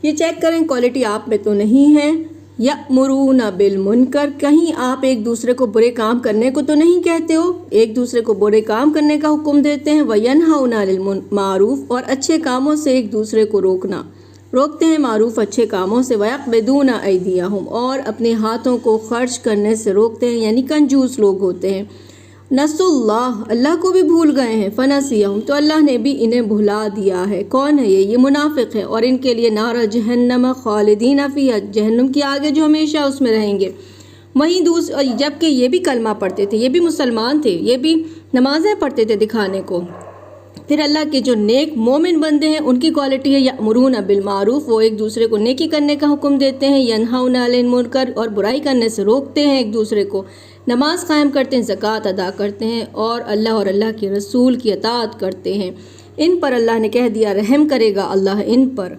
یہ چیک کریں کوالٹی آپ میں تو نہیں ہے. یأمرون بالمنکر، کہیں آپ ایک دوسرے کو برے کام کرنے کو تو نہیں کہتے ہو، ایک دوسرے کو برے کام کرنے کا حکم دیتے ہیں. وینہون عن المعروف، اور اچھے کاموں سے ایک دوسرے کو روکتے ہیں معروف اچھے کاموں سے. ویقبضون ایدیہم، اور اپنے ہاتھوں کو خرچ کرنے سے روکتے ہیں، یعنی کنجوس لوگ ہوتے ہیں. نسوا اللہ، اللہ کو بھی بھول گئے ہیں. فنسیہم، تو اللہ نے بھی انہیں بھلا دیا ہے. کون ہے یہ منافق ہے، اور ان کے لیے نار جہنم خالدین فیہا، جہنم کی آگے جو ہمیشہ اس میں رہیں گے. وہیں جبکہ یہ بھی کلمہ پڑھتے تھے، یہ بھی مسلمان تھے، یہ بھی نمازیں پڑھتے تھے دکھانے کو. پھر اللہ کے جو نیک مومن بندے ہیں ان کی کوالٹی ہے یأمرون بالمعروف، وہ ایک دوسرے کو نیکی کرنے کا حکم دیتے ہیں. ینہون عن المنکر، اور برائی کرنے سے روکتے ہیں ایک دوسرے کو. نماز قائم کرتے ہیں، زکوٰۃ ادا کرتے ہیں، اور اللہ کے رسول کی اطاعت کرتے ہیں. ان پر اللہ نے کہہ دیا رحم کرے گا اللہ ان پر.